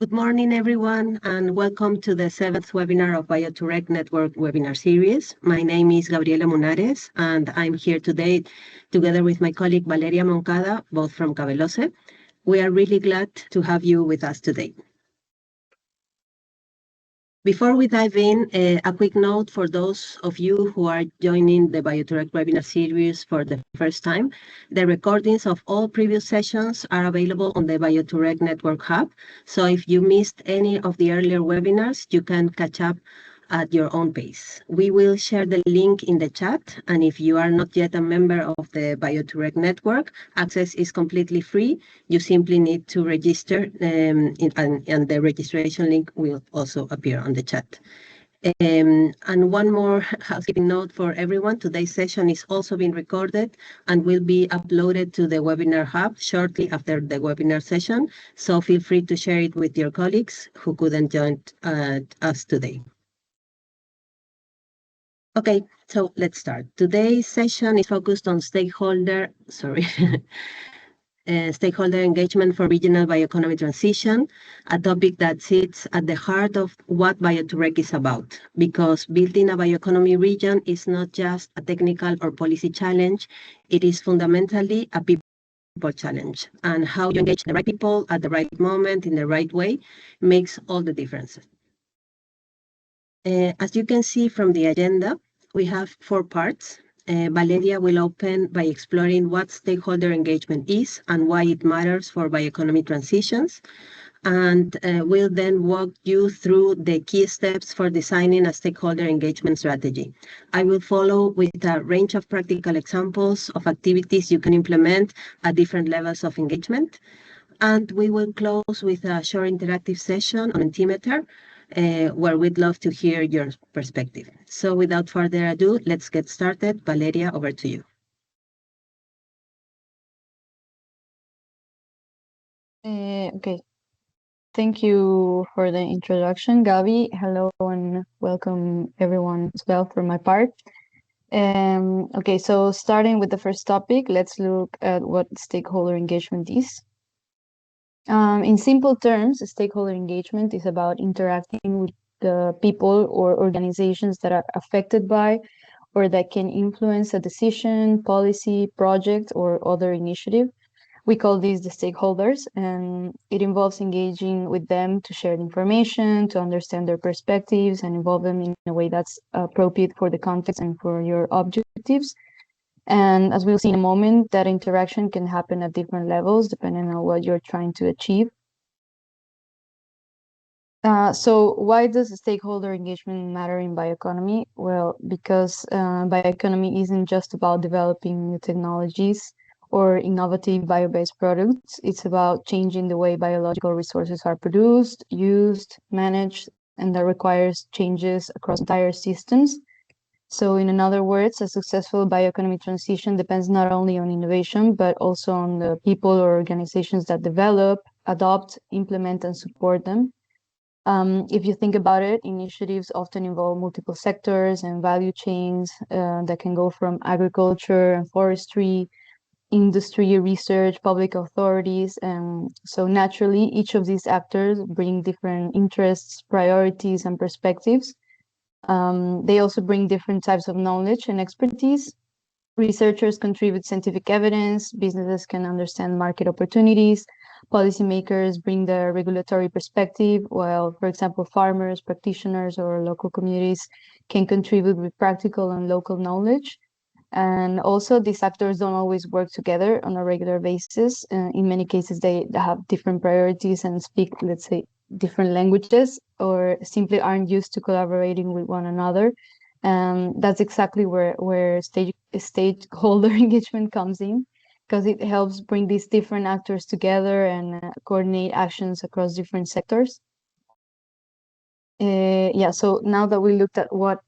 Good morning, everyone, and welcome to the 7th webinar of BIO2REG Network Webinar Series. My name is Gabriela Munares, and I'm here today together with my colleague Valeria Moncada, both from Cabelose. We are really glad to have you with us today. Before we dive in, a quick note for those of you who are joining the BIO2REG Webinar Series for the first time. The recordings of all previous sessions are available on the BIO2REG Network Hub. So if you missed any of the earlier webinars, you can catch up at your own pace. We will share the link in the chat, and if you are not yet a member of the BIO2REG network, access is completely free. You simply need to register, and the registration link will also appear on the chat. And one more housekeeping note for everyone. Today's session is also being recorded and will be uploaded to the Webinar Hub shortly after the webinar session. So feel free to share it with your colleagues who couldn't join us today. Okay, so let's start. Today's session is focused on stakeholder engagement for regional bioeconomy transition, a topic that sits at the heart of what BIO2REG is about, because building a bioeconomy region is not just a technical or policy challenge, it is fundamentally a people challenge, and how you engage the right people at the right moment in the right way makes all the difference. As you can see from the agenda, we have 4 parts. Valeria will open by exploring what stakeholder engagement is and why it matters for bioeconomy transitions. And we'll then walk you through the key steps for designing a stakeholder engagement strategy. I will follow with a range of practical examples of activities you can implement at different levels of engagement. And we will close with a short interactive session on Mentimeter, where we'd love to hear your perspective. So without further ado, let's get started. Valeria, over to you. Okay. Thank you for the introduction, Gabi. Hello and welcome everyone as well for my part. Okay, so starting with the first topic, let's look at what stakeholder engagement is. In simple terms, stakeholder engagement is about interacting with the people or organizations that are affected by or that can influence a decision, policy, project, or other initiative. We call these the stakeholders, and it involves engaging with them to share information, to understand their perspectives, and involve them in a way that's appropriate for the context and for your objectives. And as we'll see in a moment, that interaction can happen at different levels depending on what you're trying to achieve. So why does stakeholder engagement matter in bioeconomy? Well, because bioeconomy isn't just about developing new technologies or innovative bio-based products. It's about changing the way biological resources are produced, used, managed, and that requires changes across entire systems. So in other words, a successful bioeconomy transition depends not only on innovation, but also on the people or organizations that develop, adopt, implement, and support them. If you think about it, initiatives often involve multiple sectors and value chains that can go from agriculture and forestry, industry, research, public authorities. And so naturally, each of these actors bring different interests, priorities, and perspectives. They also bring different types of knowledge and expertise. Researchers contribute scientific evidence, businesses can understand market opportunities, policymakers bring the regulatory perspective, while, for example, farmers, practitioners, or local communities can contribute with practical and local knowledge. And also, these actors don't always work together on a regular basis. In many cases, they have different priorities and speak, let's say, different languages, or simply aren't used to collaborating with one another. That's exactly where stakeholder engagement comes in, because it helps bring these different actors together and coordinate actions across different sectors. Yeah, so now that we looked at what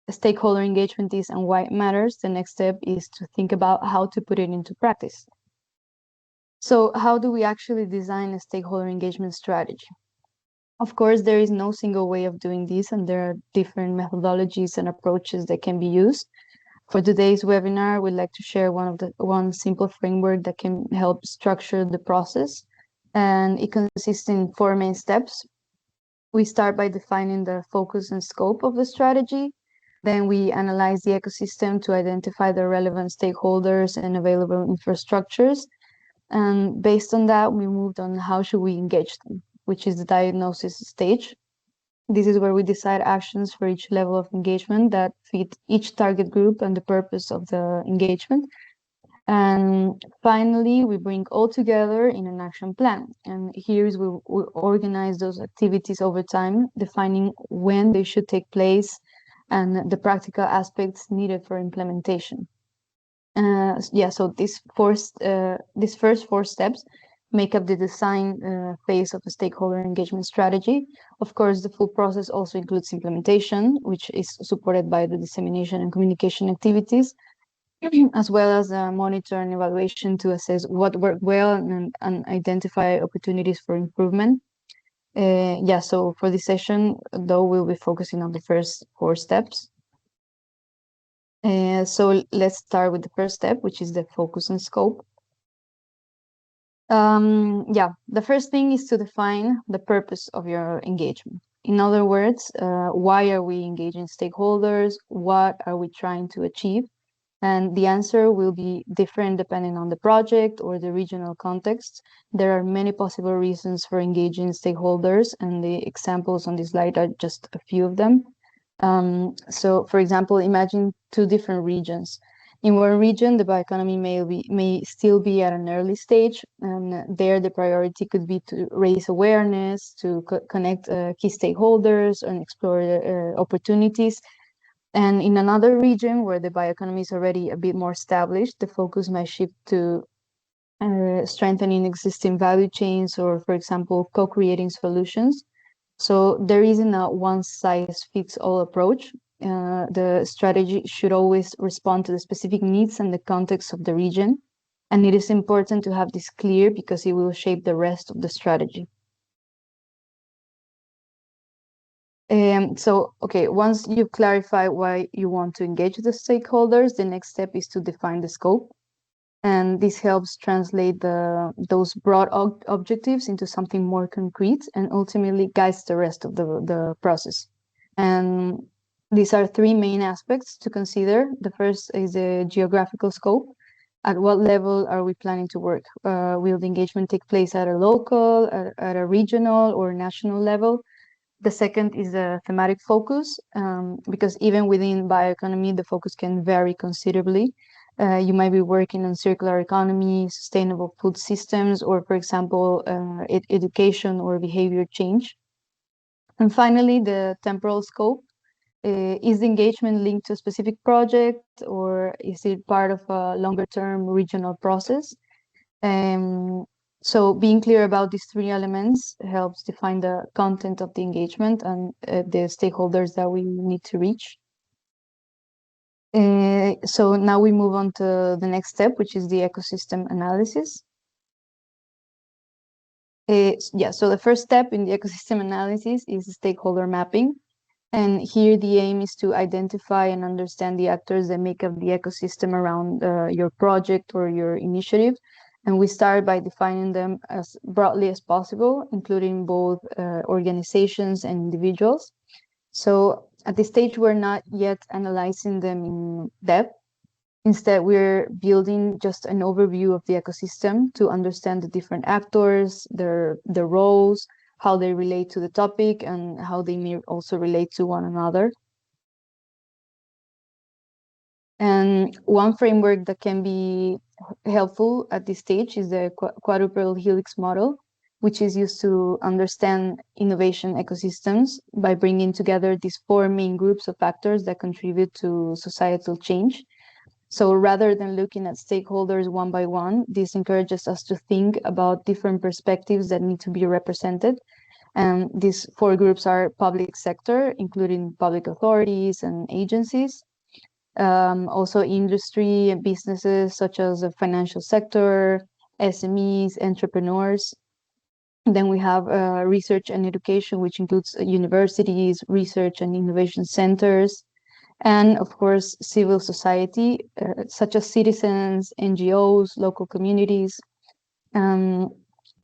stakeholder engagement is and why it matters, the next step is to think about how to put it into practice. So how do we actually design a stakeholder engagement strategy? Of course, there is no single way of doing this, and there are different methodologies and approaches that can be used. For today's webinar, we'd like to share one simple framework that can help structure the process. and it consists in 4 main steps. We start by defining the focus and scope of the strategy. Then we analyze the ecosystem to identify the relevant stakeholders and available infrastructures. And based on that, we moved on how should we engage them, which is the diagnosis stage. This is where we decide actions for each level of engagement that fit each target group and the purpose of the engagement. And finally, we bring all together in an action plan. And here is we organize those activities over time, defining when they should take place and the practical aspects needed for implementation. So these first 4 steps make up the design phase of a stakeholder engagement strategy. Of course, the full process also includes implementation, which is supported by the dissemination and communication activities, as well as monitor and evaluation to assess what worked well and identify opportunities for improvement. So for this session, though, we'll be focusing on the first 4 steps. So let's start with the first step, which is the focus and scope. The first thing is to define the purpose of your engagement. In other words, why are we engaging stakeholders? What are we trying to achieve? And the answer will be different depending on the project or the regional context. There are many possible reasons for engaging stakeholders, and the examples on this slide are just a few of them. So, for example, imagine 2 different regions. In one region, the bioeconomy may still be at an early stage, and there the priority could be to raise awareness, to connect key stakeholders, and explore opportunities. And in another region where the bioeconomy is already a bit more established, the focus might shift to strengthening existing value chains or, for example, co-creating solutions. So there isn't a one-size-fits-all approach. The strategy should always respond to the specific needs and the context of the region. And it is important to have this clear because it will shape the rest of the strategy. Once you clarify why you want to engage the stakeholders, the next step is to define the scope. And this helps translate those broad objectives into something more concrete and ultimately guides the rest of the process. And these are 3 main aspects to consider. The first is the geographical scope. At what level are we planning to work? Will the engagement take place at a local, at a regional, or national level? The second is the thematic focus, because even within bioeconomy, the focus can vary considerably. You might be working on circular economy, sustainable food systems, or, for example, education or behavior change. And finally, the temporal scope. Is the engagement linked to a specific project, or is it part of a longer-term regional process? So being clear about these 3 elements helps define the content of the engagement and the stakeholders that we need to reach. So now we move on to the next step, which is the ecosystem analysis. So the first step in the ecosystem analysis is stakeholder mapping. And here the aim is to identify and understand the actors that make up the ecosystem around your project or your initiative. And we start by defining them as broadly as possible, including both organizations and individuals. So at this stage, we're not yet analyzing them in depth. Instead, we're building just an overview of the ecosystem to understand the different actors, their roles, how they relate to the topic, and how they may also relate to one another. And one framework that can be helpful at this stage is the quadruple helix model, which is used to understand innovation ecosystems by bringing together these 4 main groups of factors that contribute to societal change. So rather than looking at stakeholders one by one, this encourages us to think about different perspectives that need to be represented. And these 4 groups are public sector, including public authorities and agencies, also industry and businesses such as the financial sector, SMEs, entrepreneurs. Then we have research and education, which includes universities, research and innovation centers, and of course, civil society, such as citizens, NGOs, local communities.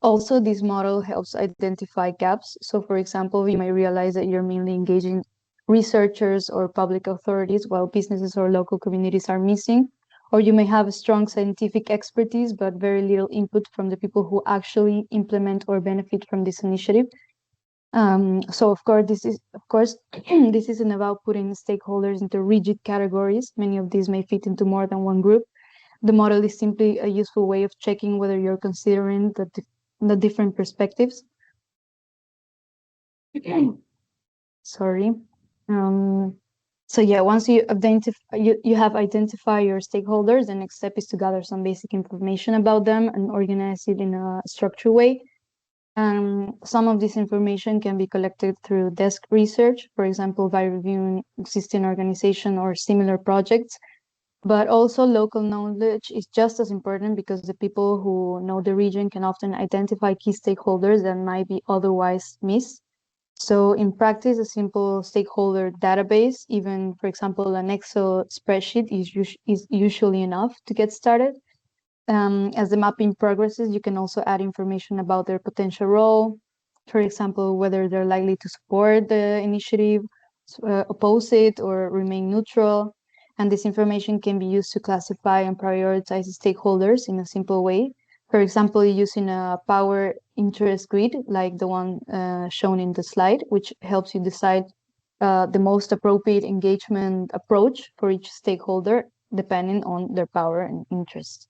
Also, this model helps identify gaps. So, for example, you may realize that you're mainly engaging researchers or public authorities while businesses or local communities are missing. Or you may have a strong scientific expertise, but very little input from the people who actually implement or benefit from this initiative. So of course, this isn't about putting stakeholders into rigid categories. Many of these may fit into more than one group. The model is simply a useful way of checking whether you're considering the different perspectives. Sorry. So yeah, once you have identified your stakeholders, the next step is to gather some basic information about them and organize it in a structured way. Some of this information can be collected through desk research, for example, by reviewing existing organization or similar projects. But also local knowledge is just as important because the people who know the region can often identify key stakeholders that might be otherwise missed. So in practice, a simple stakeholder database, even for example, an Excel spreadsheet is usually enough to get started. As the mapping progresses, you can also add information about their potential role. For example, whether they're likely to support the initiative, oppose it, or remain neutral. And this information can be used to classify and prioritize stakeholders in a simple way. For example, using a power interest grid like the one shown in the slide, which helps you decide the most appropriate engagement approach for each stakeholder, depending on their power and interest.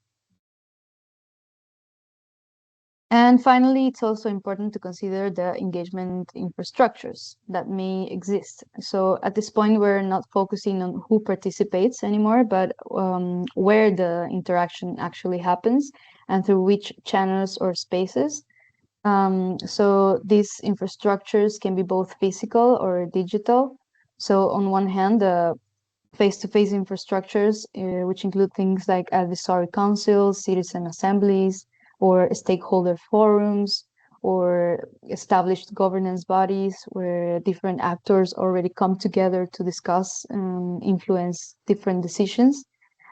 And finally, it's also important to consider the engagement infrastructures that may exist. So at this point, we're not focusing on who participates anymore, but where the interaction actually happens and through which channels or spaces. So these infrastructures can be both physical or digital. So on one hand, the face-to-face infrastructures, which include things like advisory councils, citizen assemblies, or stakeholder forums, or established governance bodies where different actors already come together to discuss and influence different decisions.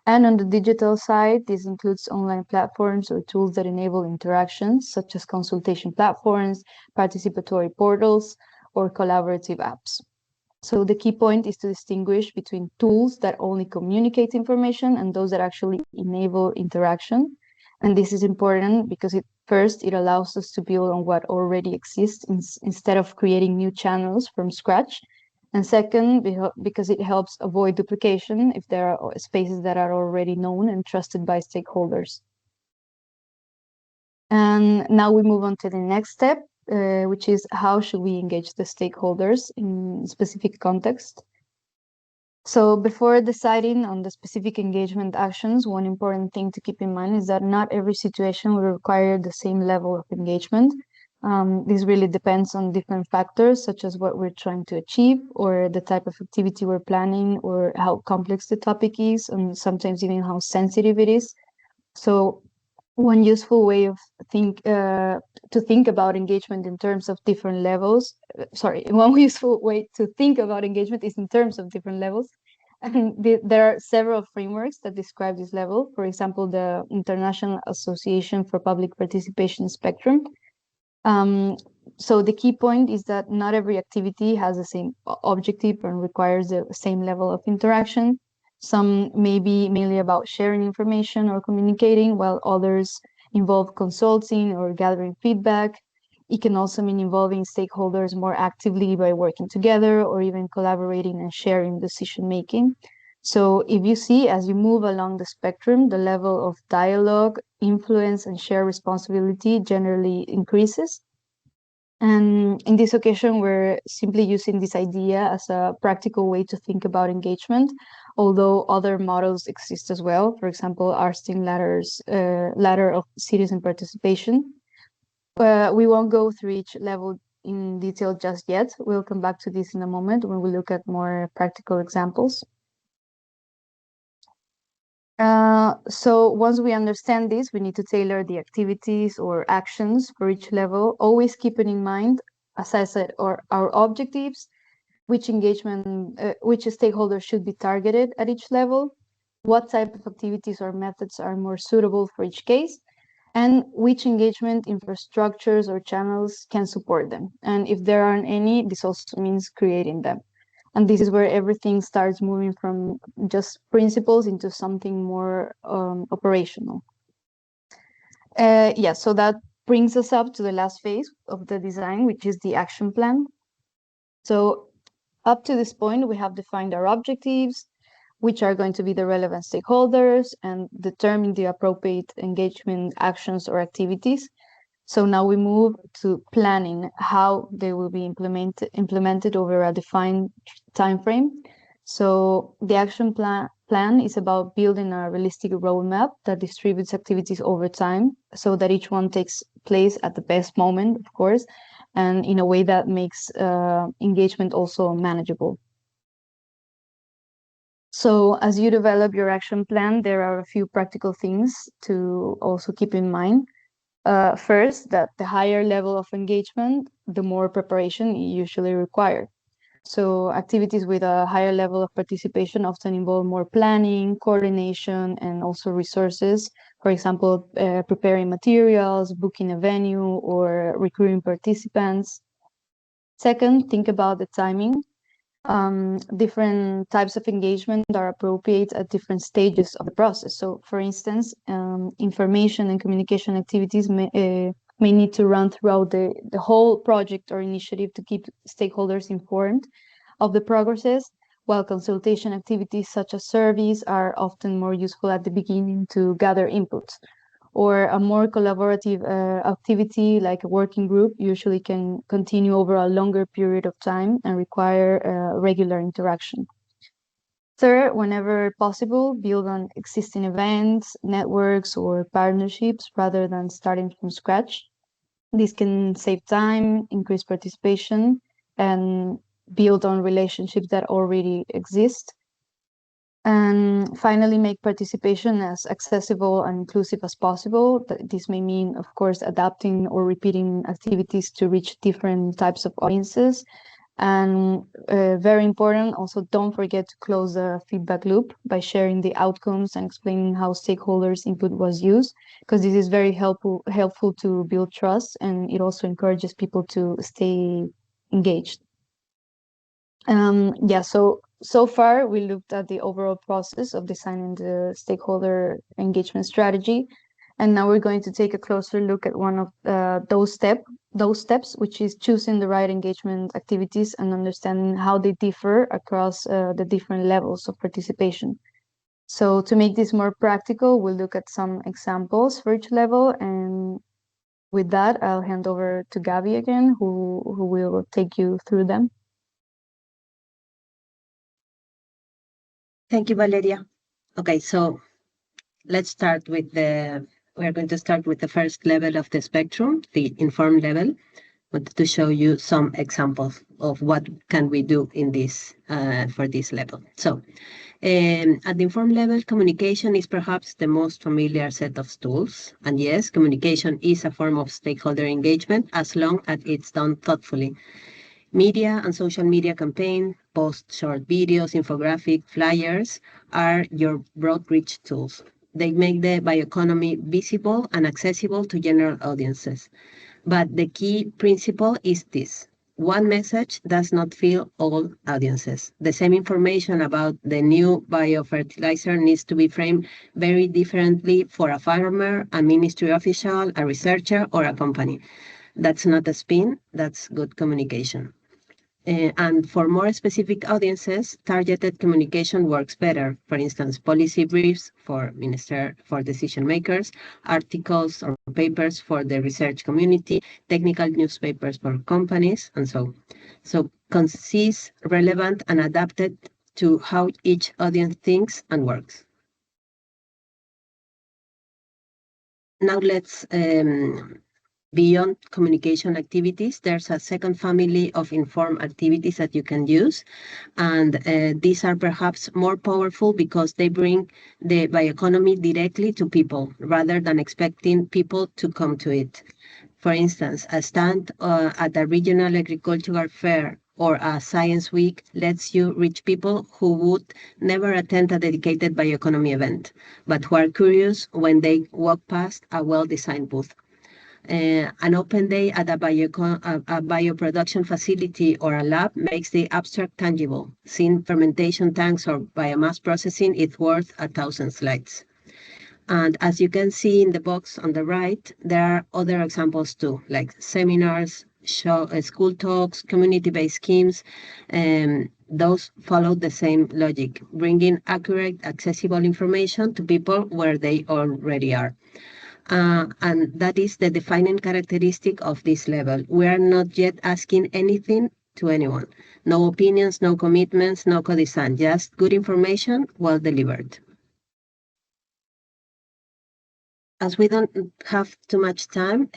And on the digital side, this includes online platforms or tools that enable interactions, such as consultation platforms, participatory portals, or collaborative apps. So the key point is to distinguish between tools that only communicate information and those that actually enable interaction. And this is important because it allows us to build on what already exists instead of creating new channels from scratch. And second, because it helps avoid duplication if there are spaces that are already known and trusted by stakeholders. And now we move on to the next step, which is how should we engage the stakeholders in specific context. So before deciding on the specific engagement actions, one important thing to keep in mind is that not every situation will require the same level of engagement. This really depends on different factors, such as what we're trying to achieve, or the type of activity we're planning, or how complex the topic is, and sometimes even how sensitive it is. So one useful way of to think about engagement in terms of different levels. One useful way to think about engagement is in terms of different levels. And there are several frameworks that describe this level. For example, the International Association for Public Participation Spectrum. So the key point is that not every activity has the same objective and requires the same level of interaction. Some may be mainly about sharing information or communicating, while others involve consulting or gathering feedback. It can also mean involving stakeholders more actively by working together or even collaborating and sharing decision making. So if you see, as you move along the spectrum, the level of dialogue, influence, and shared responsibility generally increases. And in this occasion, we're simply using this idea as a practical way to think about engagement, although other models exist as well. For example, Arstein ladder of citizen participation. We won't go through each level in detail just yet. We'll come back to this in a moment when we look at more practical examples. So once we understand this, we need to tailor the activities or actions for each level, always keeping in mind, as I said, our objectives, which stakeholders should be targeted at each level, what type of activities or methods are more suitable for each case, and which engagement infrastructures or channels can support them. And if there aren't any, this also means creating them. And this is where everything starts moving from just principles into something more operational. Yeah, so that brings us up to the last phase of the design, which is the action plan. So up to this point, we have defined our objectives, which are going to be the relevant stakeholders, and determine the appropriate engagement actions or activities. So now we move to planning how they will be implemented over a defined time frame. So the action plan is about building a realistic roadmap that distributes activities over time so that each one takes place at the best moment, of course, and in a way that makes engagement also manageable. So as you develop your action plan, there are a few practical things to also keep in mind. First, that the higher level of engagement, the more preparation you usually require. So activities with a higher level of participation often involve more planning, coordination, and also resources. For example, preparing materials, booking a venue, or recruiting participants. Second, think about the timing. Different types of engagement are appropriate at different stages of the process. So, for instance, information and communication activities may need to run throughout the whole project or initiative to keep stakeholders informed of the progresses, while consultation activities such as surveys are often more useful at the beginning to gather inputs. Or a more collaborative activity like a working group usually can continue over a longer period of time and require regular interaction. Third, whenever possible, build on existing events, networks, or partnerships rather than starting from scratch. This can save time, increase participation, and build on relationships that already exist. And finally, make participation as accessible and inclusive as possible. This may mean, of course, adapting or repeating activities to reach different types of audiences. And very important, also don't forget to close the feedback loop by sharing the outcomes and explaining how stakeholders' input was used, because this is very helpful to build trust, and it also encourages people to stay engaged. Yeah, so far we looked at the overall process of designing the stakeholder engagement strategy, and now we're going to take a closer look at one of those steps, which is choosing the right engagement activities and understanding how they differ across the different levels of participation. So to make this more practical, we'll look at some examples for each level, and with that, I'll hand over to Gabby again, who will take you through them. Thank you, Valeria. Okay, so let's start with we're going to start with the first level of the spectrum, the informed level. I wanted to show you some examples of what can we do in this for this level. So at the informed level, communication is perhaps the most familiar set of tools. And yes, communication is a form of stakeholder engagement as long as it's done thoughtfully. Media and social media campaign, post short videos, infographic, flyers are your broad reach tools. They make the bioeconomy visible and accessible to general audiences. But the key principle is this. One message does not fill all audiences. The same information about the new biofertilizer needs to be framed very differently for a farmer, a ministry official, a researcher, or a company. That's not a spin, that's good communication. And for more specific audiences, targeted communication works better. For instance, policy briefs for decision makers, articles or papers for the research community, technical newspapers for companies, and so. So concise, relevant, and adapted to how each audience thinks and works. Now let's beyond communication activities, there's a second family of informed activities that you can use. And these are perhaps more powerful because they bring the bioeconomy directly to people rather than expecting people to come to it. For instance, a stand at a regional agricultural fair or a science week lets you reach people who would never attend a dedicated bioeconomy event, but who are curious when they walk past a well-designed booth. An open day at a bioproduction facility or a lab makes the abstract tangible. Seeing fermentation tanks or biomass processing is worth 1,000 slides. And as you can see in the box on the right, there are other examples too, like seminars, school talks, community-based schemes. Those follow the same logic, bringing accurate, accessible information to people where they already are. And that is the defining characteristic of this level. We are not yet asking anything to anyone. No opinions, no commitments, no co-design, just good information well delivered. As we don't have too much time,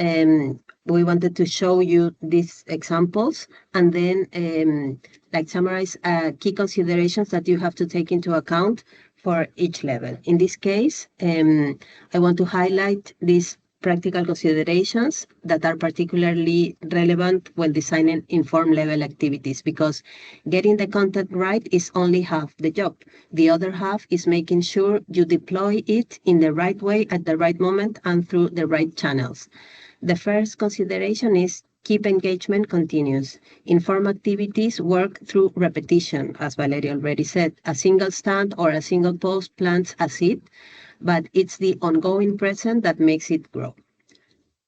we wanted to show you these examples and then summarize key considerations that you have to take into account for each level. In this case, I want to highlight these practical considerations that are particularly relevant when designing informed level activities, because getting the content right is only half the job. The other half is making sure you deploy it in the right way at the right moment and through the right channels. The first consideration is keep engagement continuous. Inform activities work through repetition, as Valeria already said. A single stand or a single post plants a seed, but it's the ongoing present that makes it grow.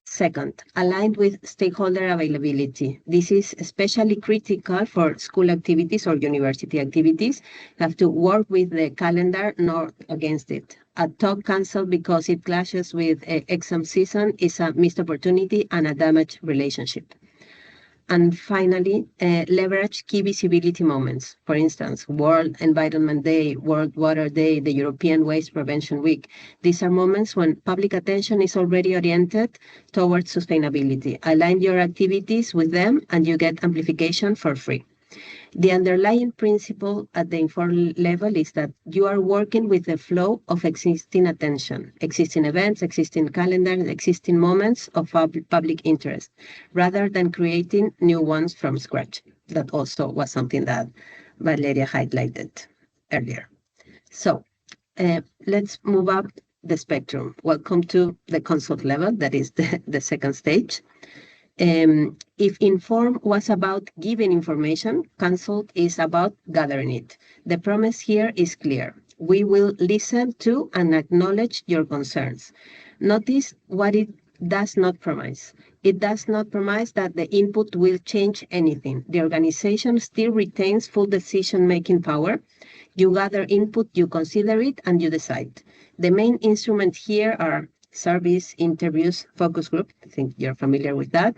Second, aligned with stakeholder availability. This is especially critical for school activities or university activities. You have to work with the calendar, not against it. A talk canceled because it clashes with exam season is a missed opportunity and a damaged relationship. And finally, leverage key visibility moments. For instance, World Environment Day, World Water Day, the European Waste Prevention Week. These are moments when public attention is already oriented towards sustainability. Align your activities with them and you get amplification for free. The underlying principle at the informal level is that you are working with the flow of existing attention, existing events, existing calendars, existing moments of public interest, rather than creating new ones from scratch. That also was something that Valeria highlighted earlier. So let's move up the spectrum. Welcome to the consult level, that is the second stage. If inform was about giving information, consult is about gathering it. The promise here is clear. We will listen to and acknowledge your concerns. Notice what it does not promise. It does not promise that the input will change anything. The organization still retains full decision-making power. You gather input, you consider it, and you decide. The main instruments here are surveys, interviews, focus group. I think you're familiar with that.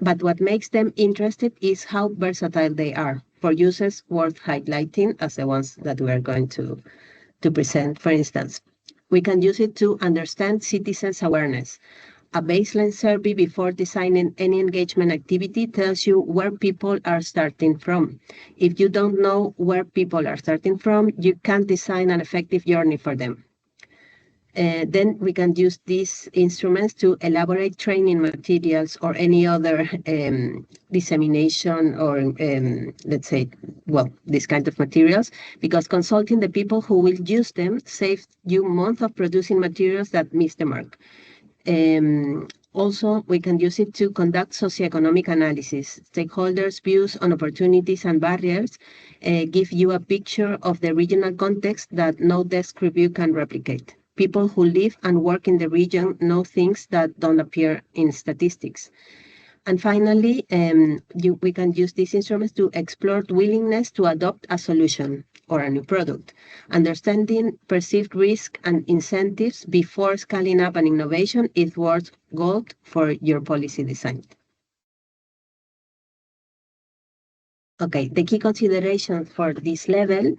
But what makes them interested is how versatile they are for uses worth highlighting as the ones that we are going to present. For instance, we can use it to understand citizens' awareness. A baseline survey before designing any engagement activity tells you where people are starting from. If you don't know where people are starting from, you can't design an effective journey for them. Then we can use these instruments to elaborate training materials or any other dissemination or, let's say, well, this kind of materials, because consulting the people who will use them saves you months of producing materials that miss the mark. Also, we can use it to conduct socioeconomic analysis. Stakeholders' views on opportunities and barriers give you a picture of the regional context that no desk review can replicate. People who live and work in the region know things that don't appear in statistics. And finally, we can use these instruments to explore willingness to adopt a solution or a new product. Understanding perceived risk and incentives before scaling up an innovation is worth gold for your policy design. Okay, the key considerations for this level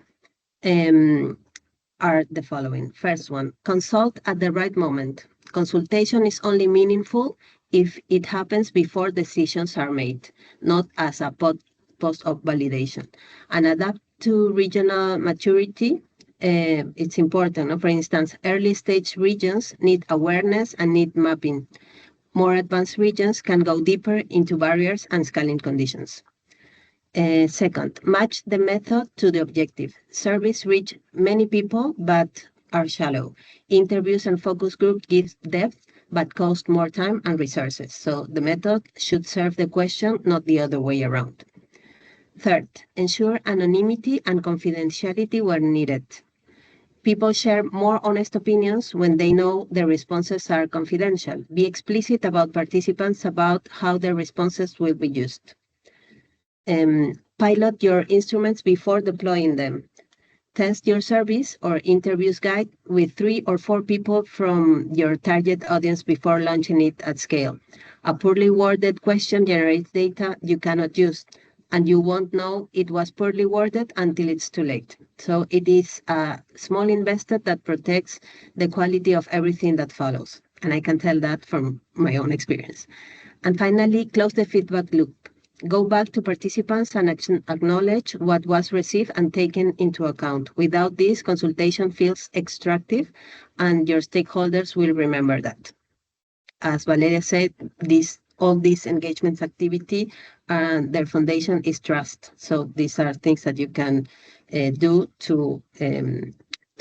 are the following. First one, consult at the right moment. Consultation is only meaningful if it happens before decisions are made, not as a post of validation. And adapt to regional maturity. It's important. For instance, early stage regions need awareness and need mapping. More advanced regions can go deeper into barriers and scaling conditions. Second, match the method to the objective. Surveys reach many people but are shallow. Interviews and focus group give depth but cost more time and resources. So the method should serve the question, not the other way around. Third, ensure anonymity and confidentiality where needed. People share more honest opinions when they know their responses are confidential. Be explicit about participants about how their responses will be used. Pilot your instruments before deploying them. Test your service or interviews guide with 3 or 4 people from your target audience before launching it at scale. A poorly worded question generates data you cannot use, and you won't know it was poorly worded until it's too late. So it is a small investment that protects the quality of everything that follows. And I can tell that from my own experience. And finally, close the feedback loop. Go back to participants and acknowledge what was received and taken into account. Without this, consultation feels extractive, and your stakeholders will remember that. As Valeria said, all these engagements activity, their foundation is trust. So these are things that you can do to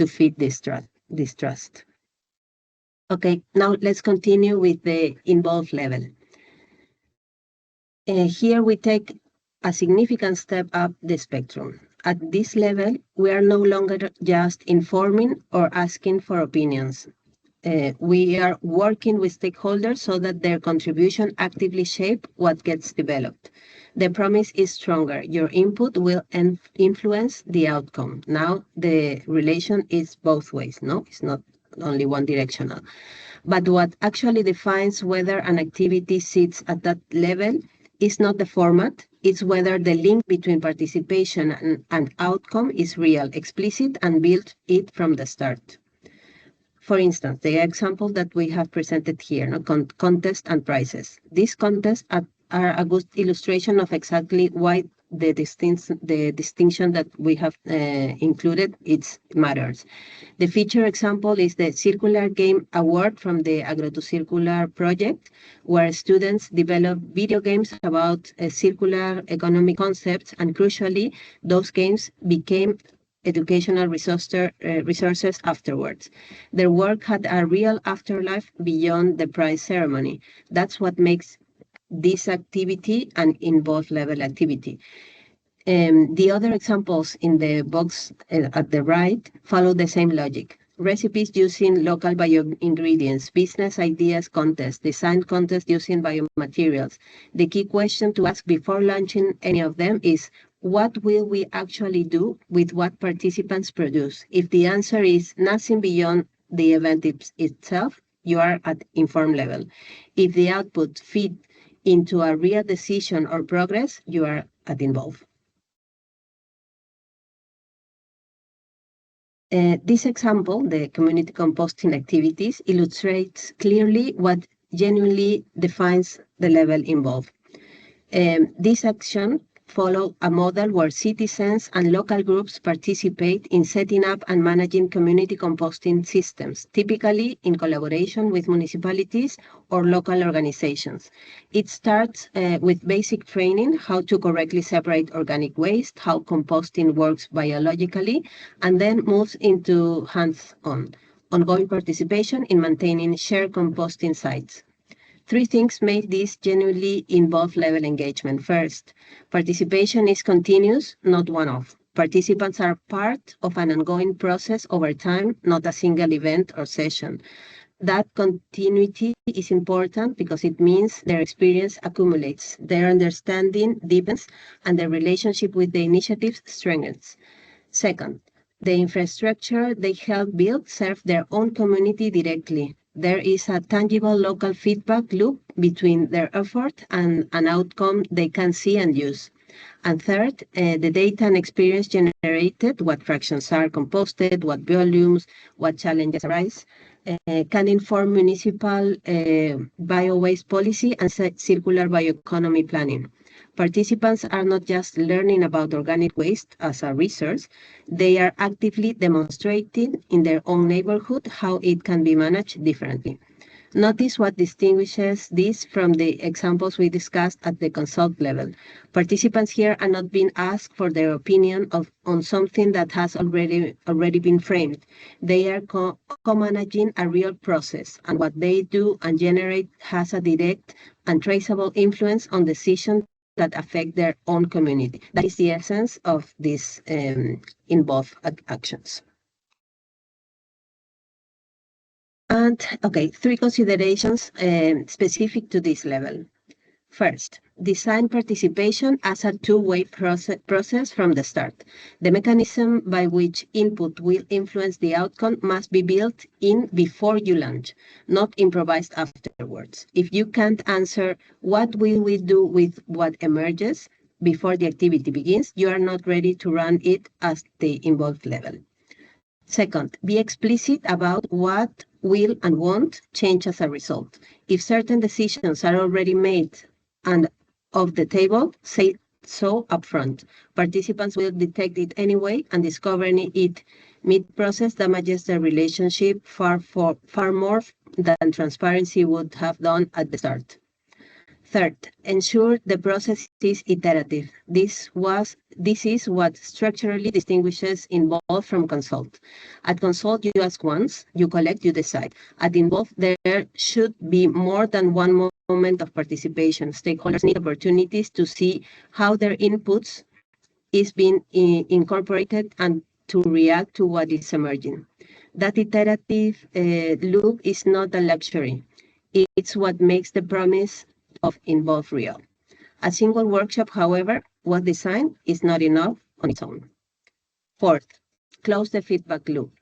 feed this trust. Okay, now let's continue with the involved level. Here we take a significant step up the spectrum. At this level, we are no longer just informing or asking for opinions. We are working with stakeholders so that their contribution actively shape what gets developed. The promise is stronger. Your input will influence the outcome. Now the relation is both ways, no? It's not only one directional. But what actually defines whether an activity sits at that level is not the format, it's whether the link between participation and outcome is real, explicit, and built it from the start. For instance, the example that we have presented here, contest and prizes. These contests are a good illustration of exactly why the distinction that we have included matters. The feature example is the Circular Game Award from the Agro to Circular project, where students develop video games about circular economic concepts, and crucially, those games became educational resources afterwards. Their work had a real afterlife beyond the prize ceremony. That's what makes this activity an involved level activity. The other examples in the box at the right follow the same logic. Recipes using local bio-ingredients, business ideas contest, design contest using biomaterials. The key question to ask before launching any of them is, what will we actually do with what participants produce? If the answer is nothing beyond the event itself, you are at informed level. If the output feed into a real decision or progress, you are at involved. This example, the community composting activities, illustrates clearly what genuinely defines the level involved. This action follows a model where citizens and local groups participate in setting up and managing community composting systems, typically in collaboration with municipalities or local organizations. It starts with basic training, how to correctly separate organic waste, how composting works biologically, and then moves into hands-on, ongoing participation in maintaining shared composting sites. 3 things make this genuinely involved level engagement. First, participation is continuous, not one-off. Participants are part of an ongoing process over time, not a single event or session. That continuity is important because it means their experience accumulates, their understanding deepens, and their relationship with the initiatives strengthens. Second, the infrastructure they help build serves their own community directly. There is a tangible local feedback loop between their effort and an outcome they can see and use. And third, the data and experience generated, what fractions are composted, what volumes, what challenges arise, can inform municipal bio-waste policy and circular bioeconomy planning. Participants are not just learning about organic waste as a resource, they are actively demonstrating in their own neighborhood how it can be managed differently. Notice what distinguishes this from the examples we discussed at the consult level. Participants here are not being asked for their opinion on something that has already been framed. They are co-managing a real process, and what they do and generate has a direct and traceable influence on decisions that affect their own community. That is the essence of these involved actions. And okay, 3 considerations specific to this level. First, design participation as a two-way process from the start. The mechanism by which input will influence the outcome must be built in before you launch, not improvised afterwards. If you can't answer what will we do with what emerges before the activity begins, you are not ready to run it at the involved level. Second, be explicit about what will and won't change as a result. If certain decisions are already made and off the table, say so upfront. Participants will detect it anyway, and discovering it mid-process damages the relationship far more than transparency would have done at the start. Third, ensure the process is iterative. This is what structurally distinguishes involved from consult. At consult, you ask once, you collect, you decide. At involved, there should be more than one moment of participation. Stakeholders need opportunities to see how their inputs is being incorporated and to react to what is emerging. That iterative loop is not a luxury. It's what makes the promise of involved real. A single workshop, however, was designed is not enough on its own. Fourth, close the feedback loop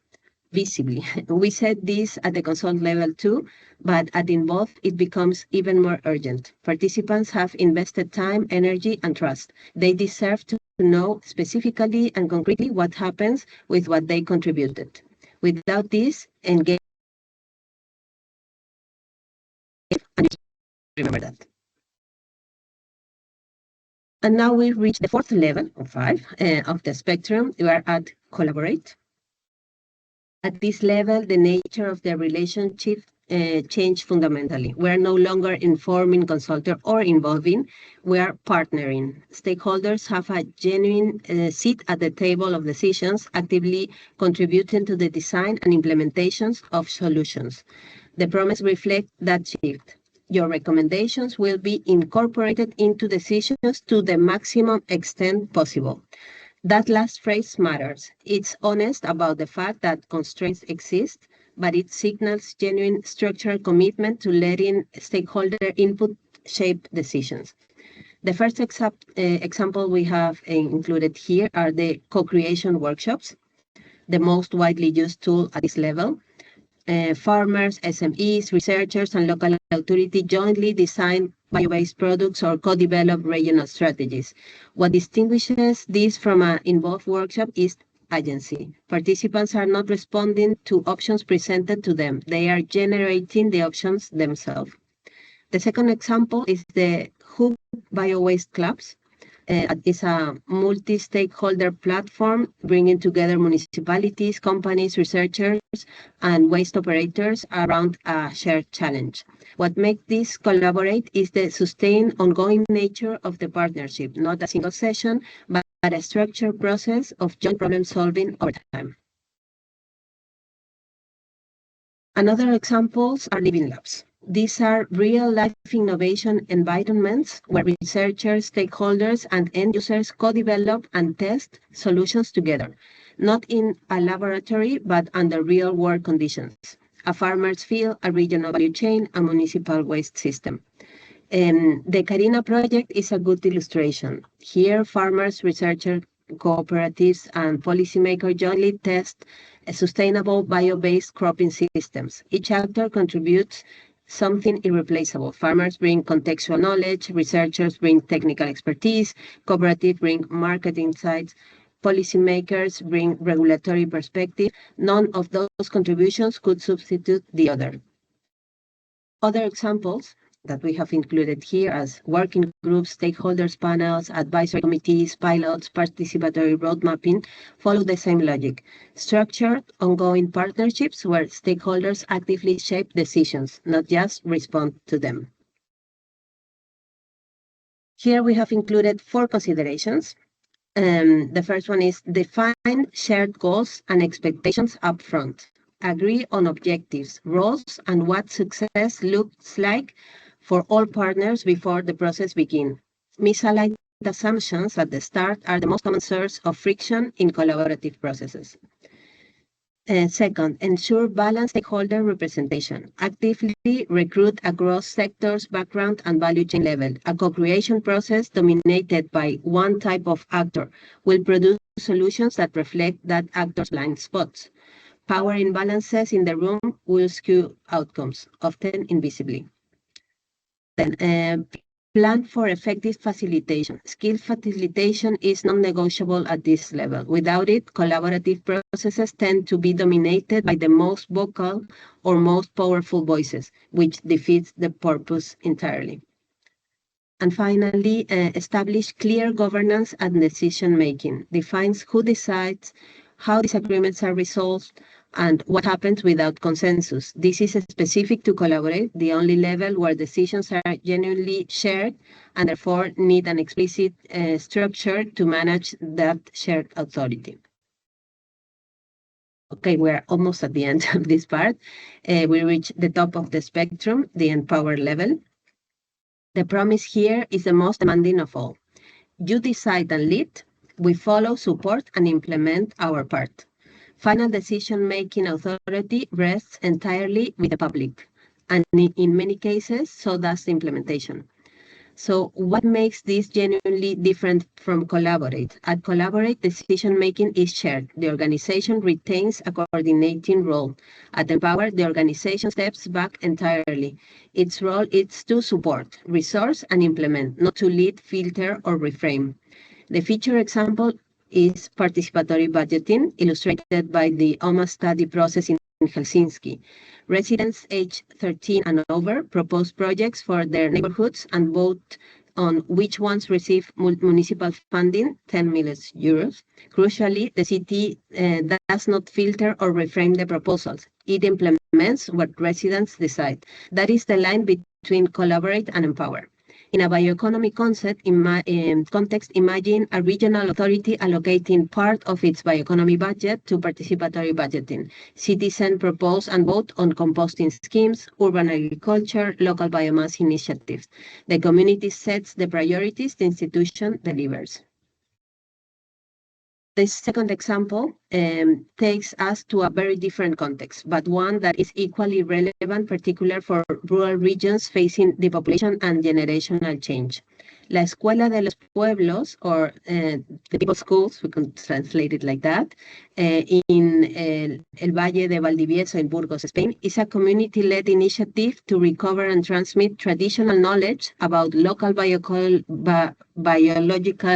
visibly. We said this at the consult level too, but at involved, it becomes even more urgent. Participants have invested time, energy, and trust. They deserve to know specifically and concretely what happens with what they contributed. Without this, engage, and remember that. And now we reach the fourth level, or 5, of the spectrum. We are at collaborate. At this level, the nature of the relationship changed fundamentally. We are no longer informing, consulting, or involving. We are partnering. Stakeholders have a genuine seat at the table of decisions, actively contributing to the design and implementations of solutions. The promise reflects that shift. Your recommendations will be incorporated into decisions to the maximum extent possible. That last phrase matters. It's honest about the fact that constraints exist, but it signals genuine structural commitment to letting stakeholder input shape decisions. The first example we have included here are the co-creation workshops, the most widely used tool at this level. Farmers, SMEs, researchers, and local authority jointly design bio-based products or co-develop regional strategies. What distinguishes this from an involved workshop is agency. Participants are not responding to options presented to them. They are generating the options themselves. The second example is the Hub Bio-Waste Clubs. It's a multi-stakeholder platform bringing together municipalities, companies, researchers, and waste operators around a shared challenge. What makes this collaborate is the sustained, ongoing nature of the partnership, not a single session, but a structured process of joint problem solving over time. Another examples are living labs. These are real-life innovation environments where researchers, stakeholders, and end users co-develop and test solutions together, not in a laboratory, but under real-world conditions. A farmer's field, a regional value chain, a municipal waste system. The Carina project is a good illustration. Here, farmers, researchers, cooperatives, and policymakers jointly test sustainable bio-based cropping systems. Each actor contributes something irreplaceable. Farmers bring contextual knowledge, researchers bring technical expertise, cooperatives bring market insights, policymakers bring regulatory perspective. None of those contributions could substitute the other. Other examples that we have included here as working groups, stakeholders panels, advisory committees, pilots, participatory road mapping, follow the same logic. Structured, ongoing partnerships where stakeholders actively shape decisions, not just respond to them. Here we have included 4 considerations. The first one is define shared goals and expectations upfront. Agree on objectives, roles, and what success looks like for all partners before the process begins. Misaligned assumptions at the start are the most common source of friction in collaborative processes. Second, ensure balanced stakeholder representation. Actively recruit across sectors, background, and value chain level. A co-creation process dominated by one type of actor will produce solutions that reflect that actor's blind spots. Power imbalances in the room will skew outcomes, often invisibly. Then, plan for effective facilitation. Skill facilitation is non-negotiable at this level. Without it, collaborative processes tend to be dominated by the most vocal or most powerful voices, which defeats the purpose entirely. And finally, establish clear governance and decision-making. Defines who decides, how disagreements are resolved, and what happens without consensus. This is specific to collaborate, the only level where decisions are genuinely shared and therefore need an explicit structure to manage that shared authority. Okay, we're almost at the end of this part. We reach the top of the spectrum, the empower level. The promise here is the most demanding of all. You decide and lead, we follow, support, and implement our part. Final decision-making authority rests entirely with the public, and in many cases, so does the implementation. So what makes this genuinely different from collaborate? At collaborate, decision-making is shared. The organization retains a coordinating role. At empower, the organization steps back entirely. Its role is to support, resource, and implement, not to lead, filter, or reframe. The feature example is participatory budgeting, illustrated by the OMA study process in Helsinki. Residents aged 13 and over propose projects for their neighborhoods and vote on which ones receive municipal funding, 10 million euros. Crucially, the city does not filter or reframe the proposals. It implements what residents decide. That is the line between collaborate and empower. In a bioeconomy context, imagine a regional authority allocating part of its bioeconomy budget to participatory budgeting. Citizens propose and vote on composting schemes, urban agriculture, local biomass initiatives. The community sets the priorities, the institution delivers. The second example takes us to a very different context, but one that is equally relevant, particularly for rural regions facing depopulation and generational change. La Escuela de los Pueblos, or the People's Schools, we can translate it like that, in El Valle de Valdivieso in Burgos, Spain, is a community-led initiative to recover and transmit traditional knowledge about local biological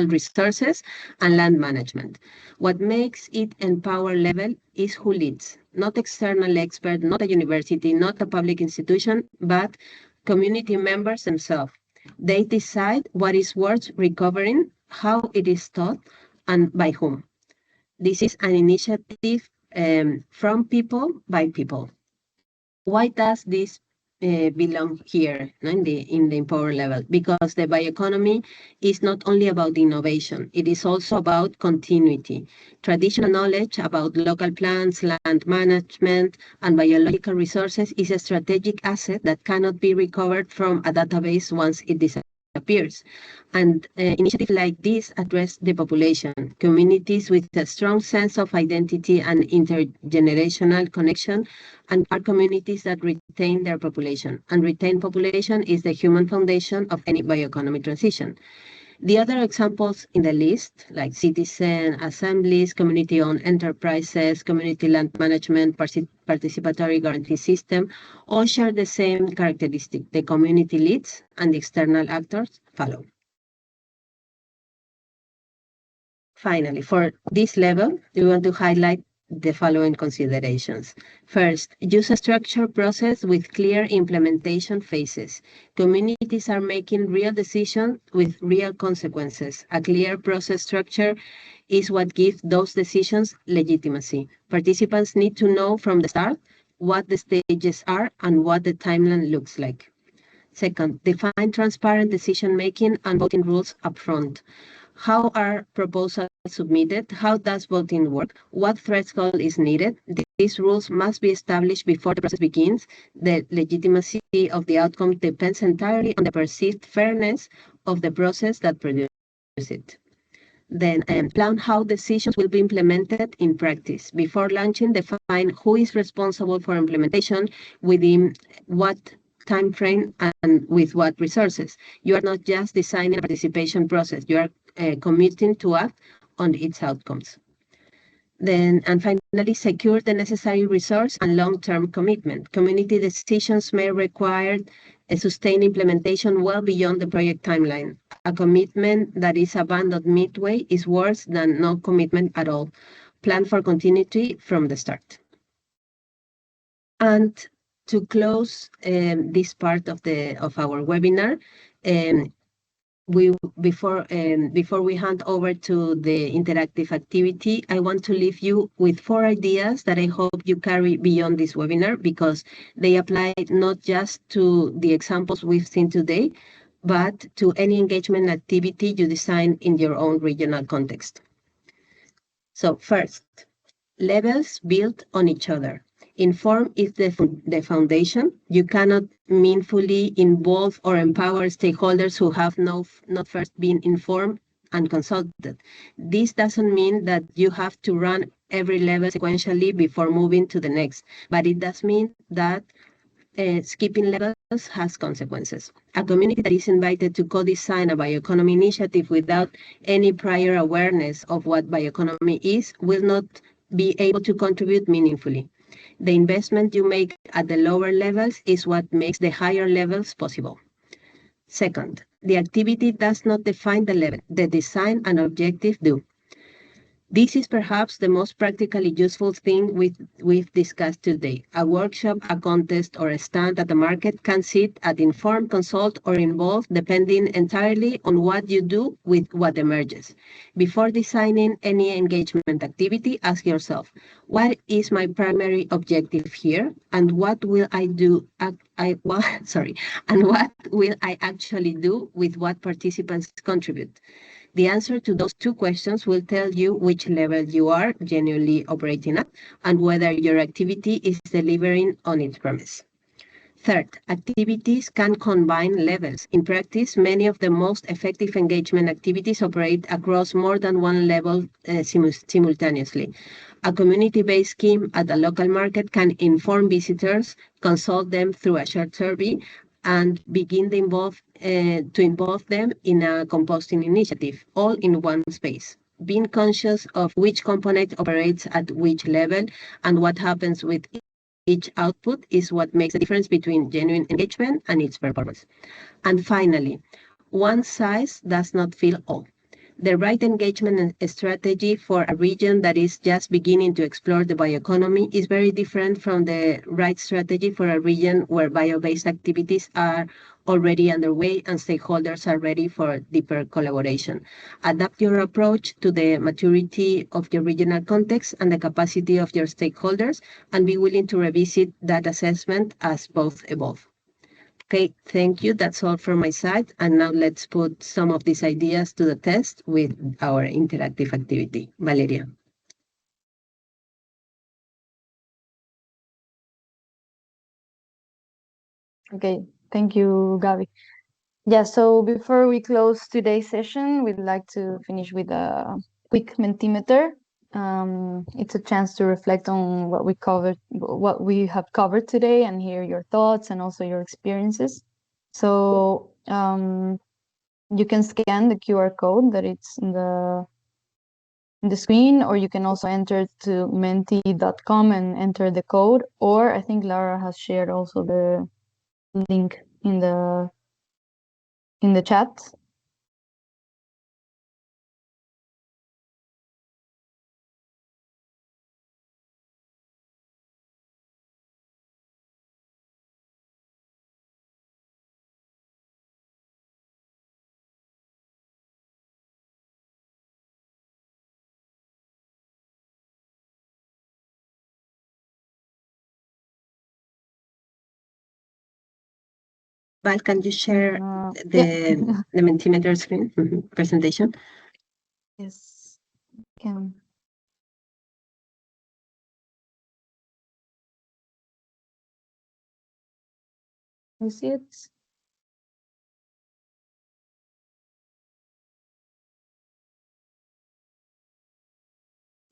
resources and land management. What makes it empower level is who leads, not external expert, not a university, not a public institution, but community members themselves. They decide what is worth recovering, how it is taught, and by whom. This is an initiative from people by people. Why does this belong here in the empower level? Because the bioeconomy is not only about innovation, it is also about continuity. Traditional knowledge about local plants, land management, and biological resources is a strategic asset that cannot be recovered from a database once it disappears. And initiatives like this address the population, communities with a strong sense of identity and intergenerational connection, and are communities that retain their population. And retained population is the human foundation of any bioeconomy transition. The other examples in the list, like citizen assemblies, community-owned enterprises, community land management, participatory guarantee system, all share the same characteristic. The community leads and the external actors follow. Finally, for this level, we want to highlight the following considerations. First, use a structured process with clear implementation phases. Communities are making real decisions with real consequences. A clear process structure is what gives those decisions legitimacy. Participants need to know from the start what the stages are and what the timeline looks like. Second, define transparent decision-making and voting rules upfront. How are proposals submitted? How does voting work? What threshold is needed? These rules must be established before the process begins. The legitimacy of the outcome depends entirely on the perceived fairness of the process that produces it. Then plan how decisions will be implemented in practice. Before launching, define who is responsible for implementation, within what time frame, and with what resources. You are not just designing a participation process, you are committing to act on its outcomes. Then, and finally, secure the necessary resource and long-term commitment. Community decisions may require a sustained implementation well beyond the project timeline. A commitment that is abandoned midway is worse than no commitment at all. Plan for continuity from the start. And to close this part of our webinar, before we hand over to the interactive activity, I want to leave you with 4 ideas that I hope you carry beyond this webinar, because they apply not just to the examples we've seen today, but to any engagement activity you design in your own regional context. So first, levels build on each other. Inform is the foundation. You cannot meaningfully involve or empower stakeholders who have not first been informed and consulted. This doesn't mean that you have to run every level sequentially before moving to the next, but it does mean that skipping levels has consequences. A community that is invited to co-design a bioeconomy initiative without any prior awareness of what bioeconomy is will not be able to contribute meaningfully. The investment you make at the lower levels is what makes the higher levels possible. Second, the activity does not define the level. The design and objective do. This is perhaps the most practically useful thing we've discussed today. A workshop, a contest, or a stand at the market can sit at inform, consult, or involve, depending entirely on what you do with what emerges. Before designing any engagement activity, ask yourself, what is my primary objective here, and what will I do? And what will I actually do with what participants contribute? The answer to those 2 questions will tell you which level you are genuinely operating at and whether your activity is delivering on its promise. Third, activities can combine levels. In practice, many of the most effective engagement activities operate across more than one level simultaneously. A community-based scheme at a local market can inform visitors, consult them through a short survey, and begin to involve them in a composting initiative, all in one space. Being conscious of which component operates at which level and what happens with each output is what makes the difference between genuine engagement and its performance. And finally, one size does not fit all. The right engagement strategy for a region that is just beginning to explore the bioeconomy is very different from the right strategy for a region where bio-based activities are already underway and stakeholders are ready for deeper collaboration. Adapt your approach to the maturity of your regional context and the capacity of your stakeholders, and be willing to revisit that assessment as both evolve. Okay, thank you. That's all from my side. And now let's put some of these ideas to the test with our interactive activity. Valeria. Okay, thank you, Gabi. Yeah, so before we close today's session, we'd like to finish with a quick Mentimeter. It's a chance to reflect on what we have covered today, and hear your thoughts and also your experiences. So you can scan the QR code that it's in the screen, or you can also enter to menti.com and enter the code, or I think Lara has shared also the link in the chat. Val, can you share Yeah. the Mentimeter screen presentation? Yes, can. You see it?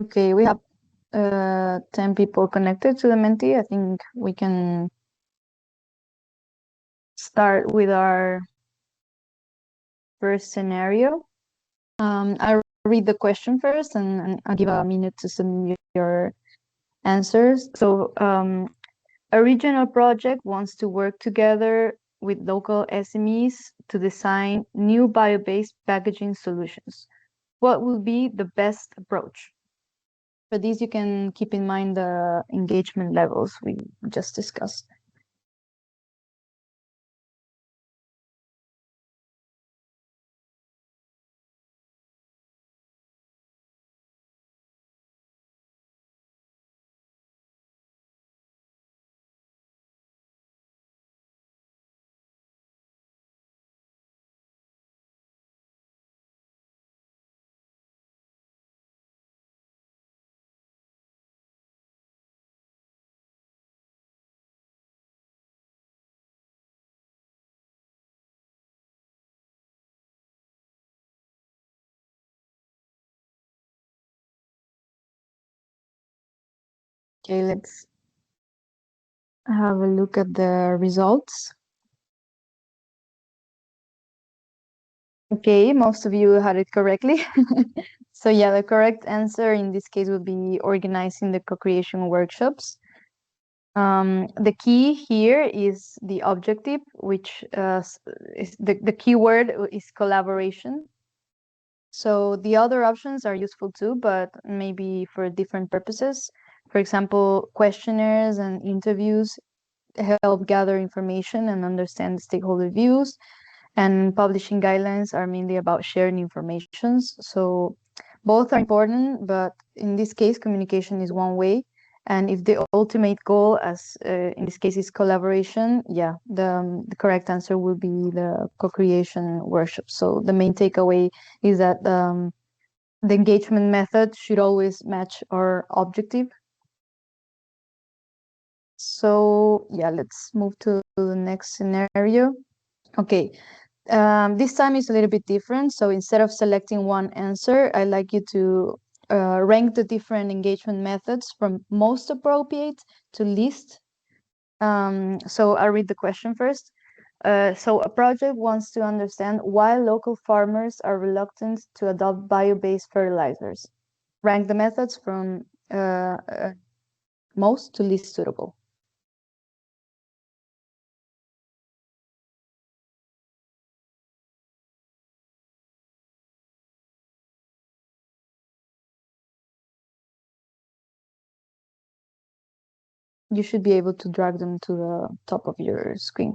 Okay, we have 10 people connected to the Menti. I think we can start with our first scenario. I'll read the question first and I'll give a minute to submit your answers. So, a regional project wants to work together with local SMEs to design new bio-based packaging solutions. What will be the best approach? For these, you can keep in mind the engagement levels we just discussed. Okay, let's have a look at the results. Okay, most of you had it correctly. So yeah, the correct answer in this case would be organizing the co-creation workshops. The key here is the objective, which is the keyword is collaboration. So the other options are useful too, but maybe for different purposes. For example, questionnaires and interviews help gather information and understand stakeholder views, and publishing guidelines are mainly about sharing informations. So both are important, but in this case, communication is one way. And if the ultimate goal, as in this case, is collaboration, yeah, the correct answer will be the co-creation workshop. So the main takeaway is that the engagement method should always match our objective. So yeah, let's move to the next scenario. Okay, this time is a little bit different. So instead of selecting one answer, I'd like you to rank the different engagement methods from most appropriate to least. So I'll read the question first. So a project wants to understand why local farmers are reluctant to adopt bio-based fertilizers. Rank the methods from most to least suitable. You should be able to drag them to the top of your screen.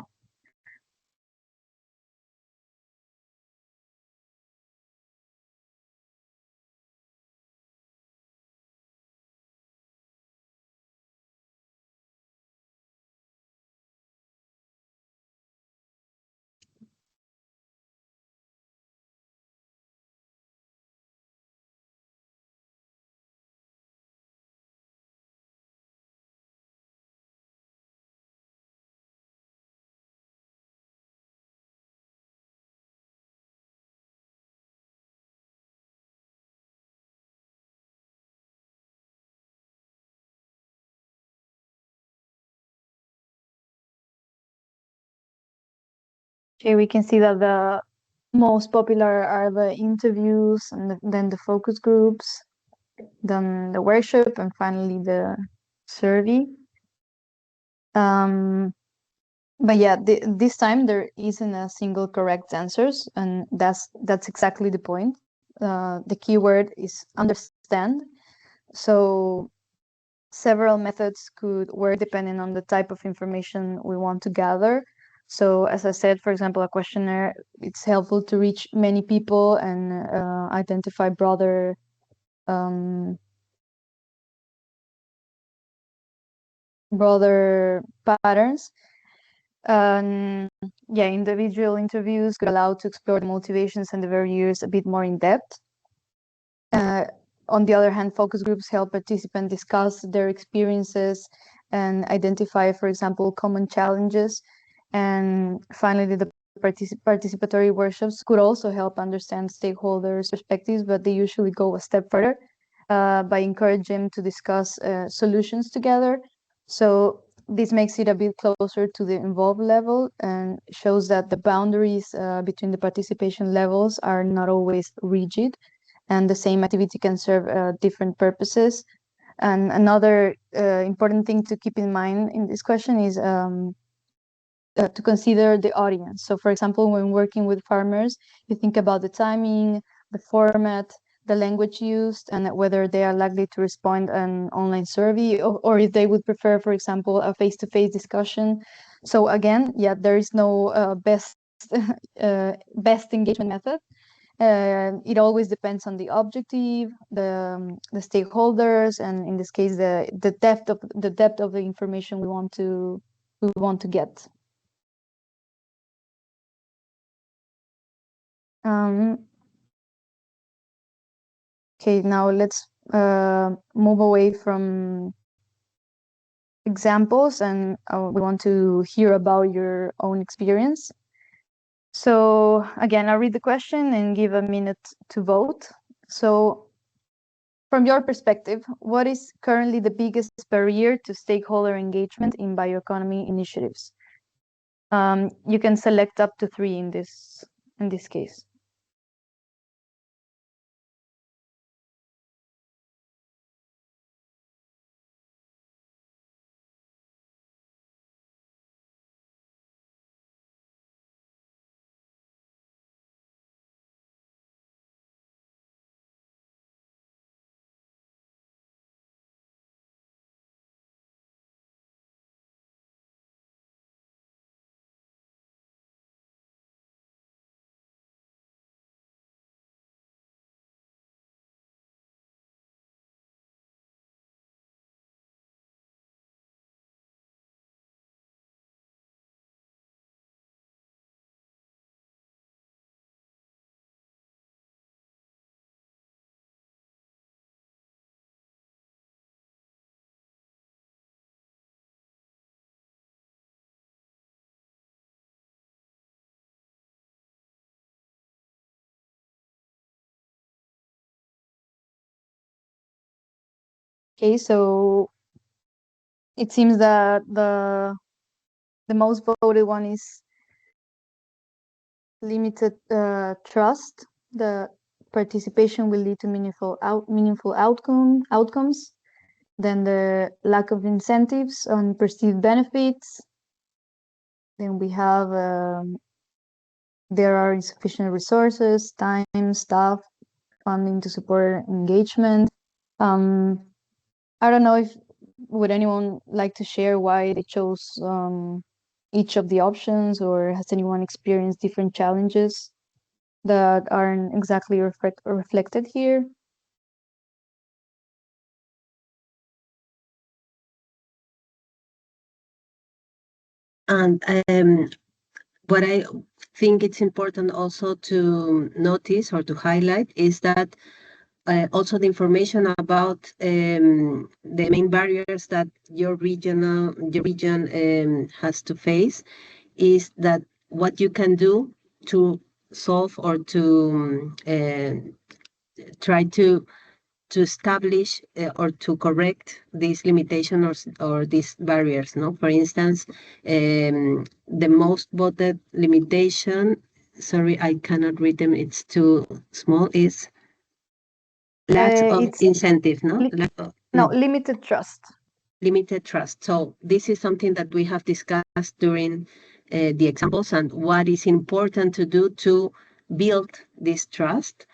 Here we can see that the most popular are the interviews and then the focus groups, then the workshop, and finally the survey. But yeah, this time there isn't a single correct answers, and that's exactly the point. The keyword is understand. So several methods could work depending on the type of information we want to gather. So as I said, for example, a questionnaire, it's helpful to reach many people and identify broader patterns. Yeah, individual interviews could allow to explore the motivations and the barriers a bit more in depth. On the other hand, focus groups help participants discuss their experiences and identify, for example, common challenges. And finally, the participatory workshops could also help understand stakeholders' perspectives, but they usually go a step further by encouraging them to discuss solutions together. So this makes it a bit closer to the involved level and shows that the boundaries between the participation levels are not always rigid, and the same activity can serve different purposes. And another important thing to keep in mind in this question is to consider the audience. So, for example, when working with farmers, you think about the timing, the format, the language used, and whether they are likely to respond an online survey, or if they would prefer, for example, a face-to-face discussion. So again, yeah, there is no best engagement method. It always depends on the objective, the stakeholders, and in this case, the depth of the information we want to get. Okay, now let's move away from examples, and we want to hear about your own experience. So again, I'll read the question and give a minute to vote. So from your perspective, what is currently the biggest barrier to stakeholder engagement in bioeconomy initiatives? You can select up to 3 in this case. Okay, so it seems that the most voted one is limited trust. The participation will lead to meaningful outcomes. Then the lack of incentives on perceived benefits. Then we have there are insufficient resources, time, staff, funding to support engagement. I don't know if would anyone like to share why they chose each of the options, or has anyone experienced different challenges that aren't exactly reflected here? And what I think it's important also to notice or to highlight is that also the information about the main barriers that your region has to face is that what you can do to solve or to try to establish or to correct these limitations or these barriers. No, for instance, the most voted limitation. Sorry, I cannot read them. It's too small. Is lack of It's incentive. No, limited trust. Limited trust. So this is something that we have discussed during the examples and what is important to do to build this trust.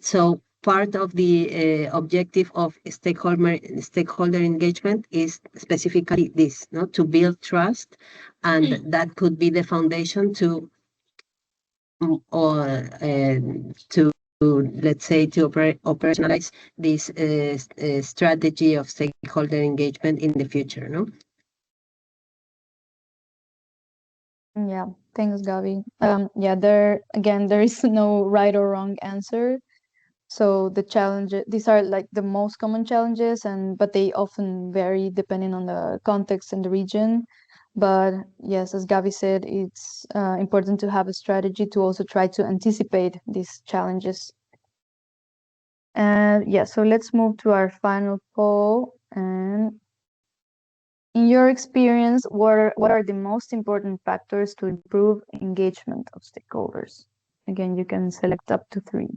So part of the objective of stakeholder engagement is specifically this, no, to build trust, and that could be the foundation to or to let's say to operationalize this strategy of stakeholder engagement in the future, no? Yeah, thanks, Gabi. Yeah, there is no right or wrong answer. So the challenges, these are like the most common challenges, but they often vary depending on the context and the region. But yes, as Gabi said, it's important to have a strategy to also try to anticipate these challenges. And yeah, so let's move to our final poll. And in your experience, what are the most important factors to improve engagement of stakeholders? Again, you can select up to 3.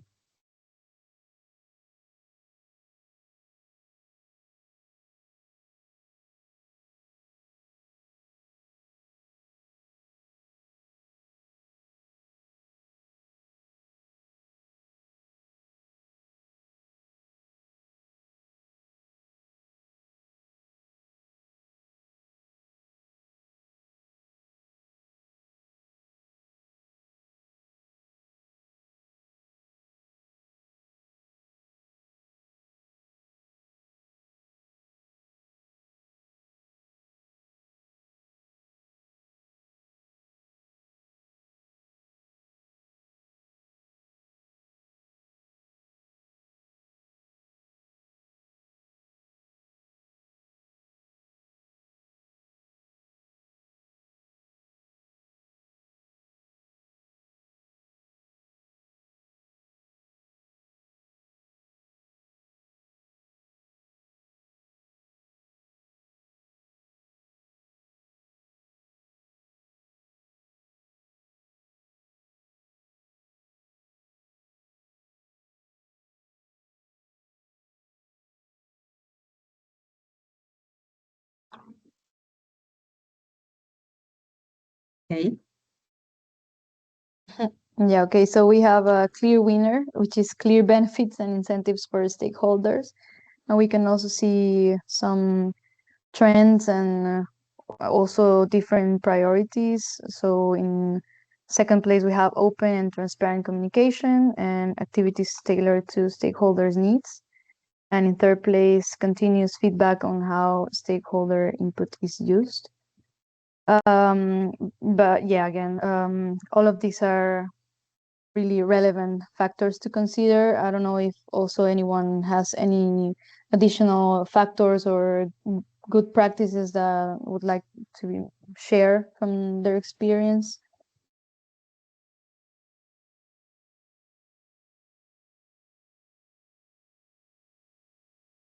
Okay. Yeah, okay. So we have a clear winner, which is clear benefits and incentives for stakeholders. And we can also see some trends and also different priorities. So in second place, we have open and transparent communication and activities tailored to stakeholders' needs. And in third place, continuous feedback on how stakeholder input is used. But yeah, again, all of these are really relevant factors to consider. I don't know if also anyone has any additional factors or good practices that would like to share from their experience.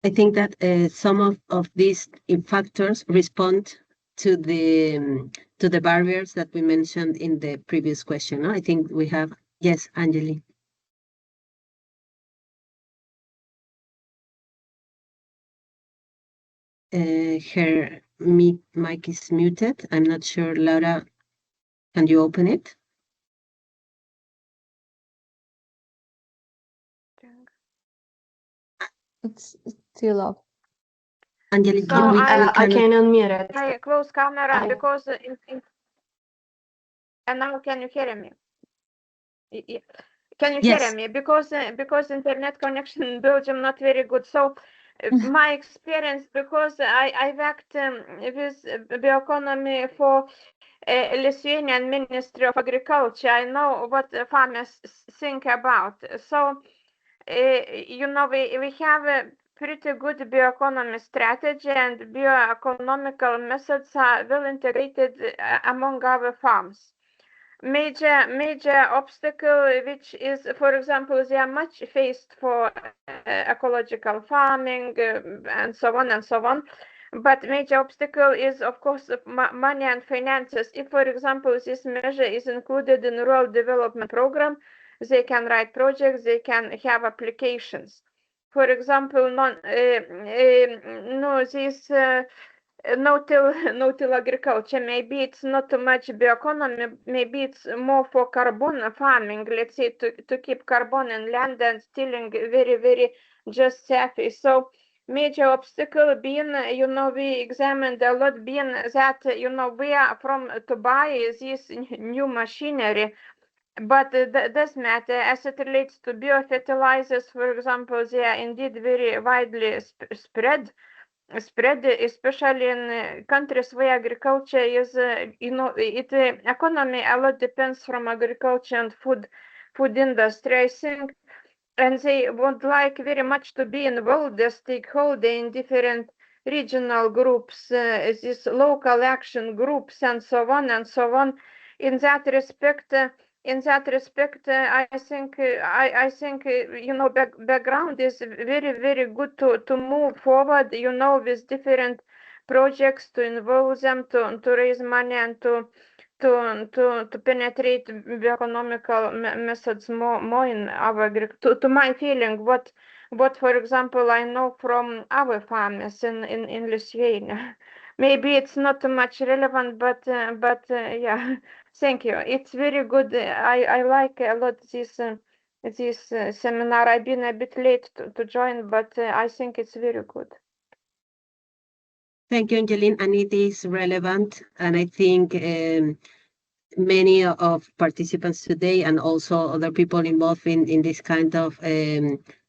I think that some of these factors respond to the barriers that we mentioned in the previous question. No? I think we have, yes, Angeli. Her mic is muted. I'm not sure, Laura, can you open it? It's still up. Angeli, So I can unmute it. I close camera because and now can you hear me? Can you Yes. hear me? Because internet connection in Belgium not very good. So my experience, because I worked with bioeconomy for Lithuanian Ministry of Agriculture, I know what farmers think about. So you know, we have a pretty good bioeconomy strategy, and bioeconomical methods are well integrated among our farms. Major obstacle, which is, for example, they are much faced for ecological farming and so on and so on. But major obstacle is, of course, money and finances. If, for example, this measure is included in rural development program, they can write projects, they can have applications. For example, no-till agriculture. Maybe it's not too much bioeconomy. Maybe it's more for carbon farming. Let's say to keep carbon in land and stealing very just surface. So major obstacle being, you know, we examined a lot being that, you know, we are from to buy this new machinery. But this matter, as it relates to biofertilizers, for example, they are indeed very widely spread. spread, especially in countries where agriculture is, economy a lot depends from agriculture and food industry, I think, and they would like very much to be involved as stakeholder in different regional groups, these local action groups, and so on and so on. In that respect, I think background is very good to move forward, with different projects, to involve them, to raise money, and to penetrate bioeconomical methods more in our to my feeling, what for example I know from our farmers in Lithuania. Maybe it's not too much relevant, but yeah. Thank you. It's very good. I like a lot this seminar. I've been a bit late to join, but I think it's very good. Thank you, Angeline. And it is relevant. And I think many of participants today and also other people involved in this kind of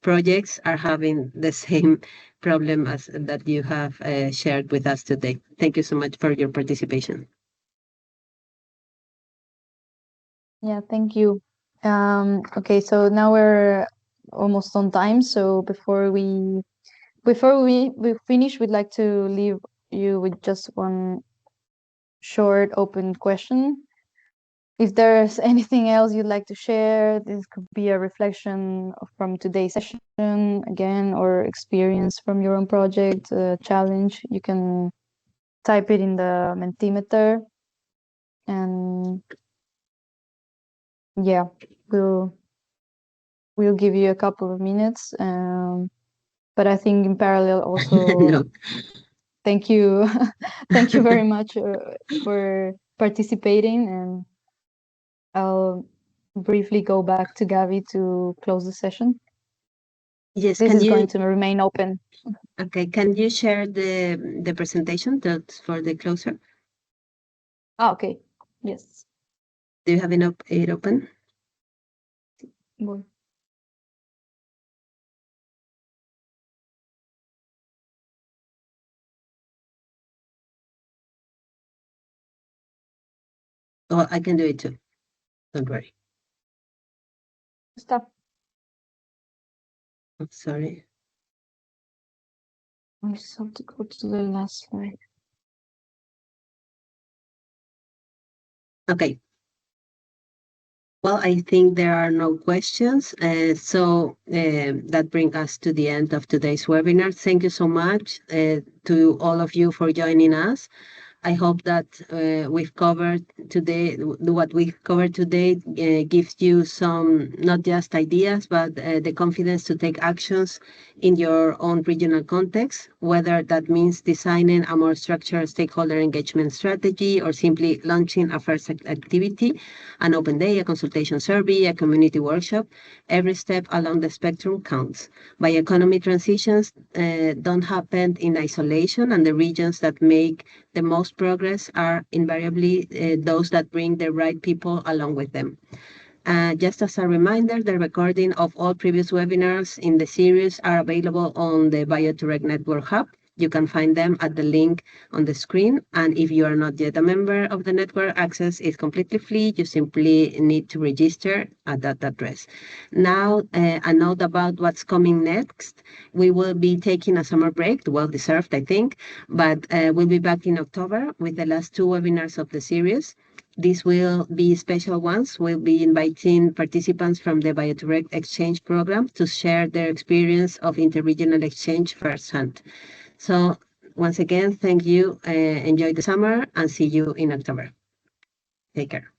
projects are having the same problem as that you have shared with us today. Thank you so much for your participation. Yeah, thank you. Okay, so now we're almost on time. So before we finish, we'd like to leave you with just one short open question. If there's anything else you'd like to share, this could be a reflection from today's session again, or experience from your own project, challenge. You can type it in the Mentimeter, and yeah, we'll give you a couple of minutes. But I think in parallel also, No. thank you, thank you very much for participating, and I'll briefly go back to Gavi to close the session. Yes, This can is you going to remain open. okay, can you share the presentation that's for the closer? Ah, okay. Yes. Do you have it open? Well, Oh, I can do it too. Don't worry. stop. I'm sorry. I just have to go to the last slide. Okay. Well, I think there are no questions. So that brings us to the end of today's webinar. Thank you so much to all of you for joining us. I hope that we've covered today, what we've covered today gives you some, not just ideas, but the confidence to take actions in your own regional context, whether that means designing a more structured stakeholder engagement strategy or simply launching a first activity, an open day, a consultation survey, a community workshop. Every step along the spectrum counts. Bioeconomy transitions don't happen in isolation, and the regions that make the most progress are invariably those that bring the right people along with them. Just as a reminder, the recording of all previous webinars in the series are available on the BIO2REG Network Hub. You can find them at the link on the screen. And if you are not yet a member of the network, access is completely free. You simply need to register at that address. Now, a note about what's coming next. We will be taking a summer break, well deserved, I think, but we'll be back in October with the last two webinars of the series. These will be special ones. We'll be inviting participants from the BIO2REG exchange program to share their experience of interregional exchange firsthand. So once again, thank you. Enjoy the summer and see you in October. Take care.